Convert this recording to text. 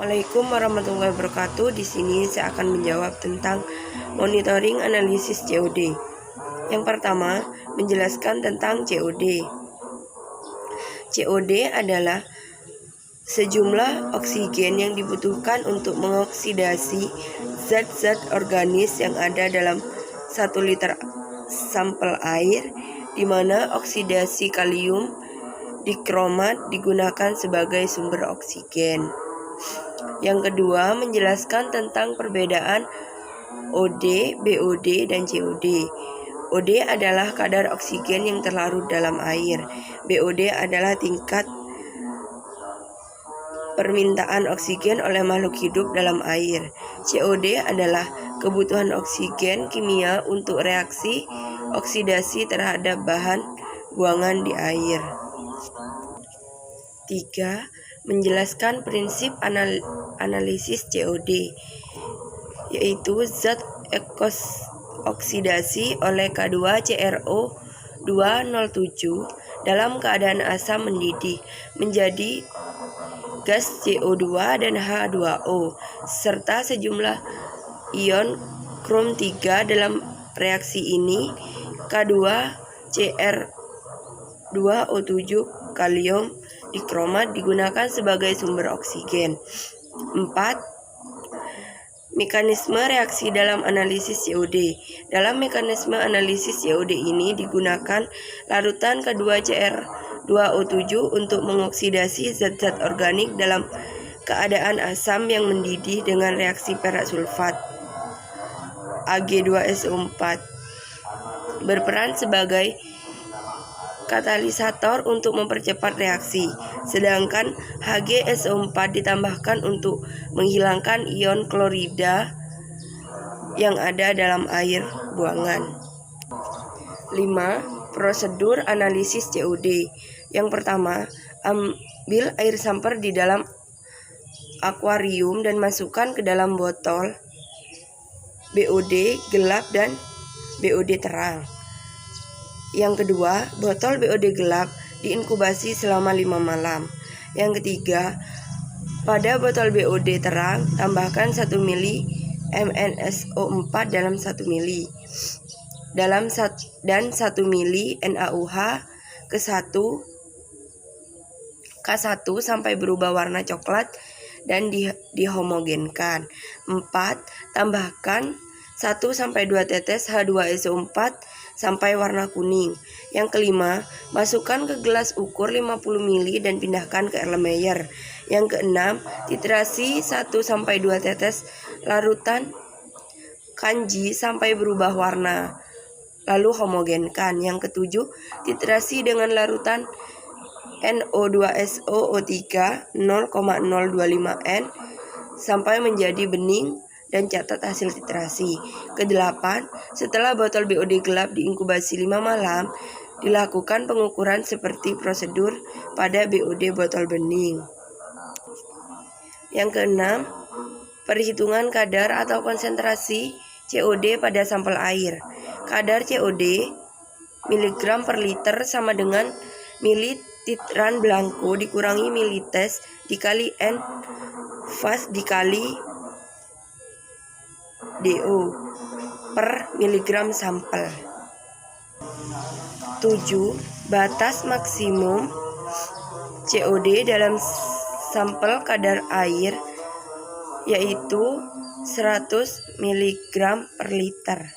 Assalamualaikum warahmatullahi wabarakatuh. Di sini saya akan menjawab tentang monitoring analisis COD. Yang pertama, menjelaskan tentang COD. COD adalah sejumlah oksigen yang dibutuhkan untuk mengoksidasi zat-zat organis yang ada dalam 1 liter sampel air, di mana oksidasi kalium dikromat digunakan sebagai sumber oksigen. Yang kedua, menjelaskan tentang perbedaan OD, BOD, dan COD. OD adalah kadar oksigen yang terlarut dalam air. BOD adalah tingkat permintaan oksigen oleh makhluk hidup dalam air. COD adalah kebutuhan oksigen kimia untuk reaksi oksidasi terhadap bahan buangan di air. 3. Menjelaskan prinsip analisis COD, yaitu zat oksidasi oleh K2CrO207 dalam keadaan asam mendidih menjadi gas CO2 dan H2O, serta sejumlah ion krom 3 dalam reaksi ini. K2CrO2 kalium dikromat digunakan sebagai sumber oksigen. 4. Mekanisme reaksi dalam analisis COD. Dalam mekanisme analisis COD ini digunakan larutan K2CrO2 untuk mengoksidasi zat-zat organik dalam keadaan asam yang mendidih dengan reaksi perak sulfat Ag2SO4, berperan sebagai katalisator untuk mempercepat reaksi, sedangkan HgSO4 ditambahkan untuk menghilangkan ion klorida yang ada dalam air buangan. 5. Prosedur analisis COD. Yang pertama, ambil air samper di dalam akuarium dan masukkan ke dalam botol BOD gelap dan BOD terang. Yang kedua, botol BOD gelap diinkubasi selama 5 malam. Yang ketiga, pada botol BOD terang tambahkan 1 mili MnSO4 dalam 1 mili dan 1 mili NaOH K1 sampai berubah warna coklat dan dihomogenkan. 4. Tambahkan 1-2 tetes H2SO4 sampai warna kuning. Yang kelima, masukkan ke gelas ukur 50 ml dan pindahkan ke Erlenmeyer. Yang keenam, titrasi 1-2 tetes larutan kanji sampai berubah warna, lalu homogenkan. Yang ketujuh, titrasi dengan larutan NO2SO3 0,025 N sampai menjadi bening dan catat hasil titrasi. Kedelapan, setelah botol BOD gelap diinkubasi 5 malam, dilakukan pengukuran seperti prosedur pada BOD botol bening. Yang keenam, perhitungan kadar atau konsentrasi COD pada sampel air. Kadar COD miligram per liter sama dengan mililitran blanko dikurangi milites dikali N fast dikali DO per miligram sampel. 7. Batas maksimum COD dalam sampel kadar air, yaitu 100 mg per liter.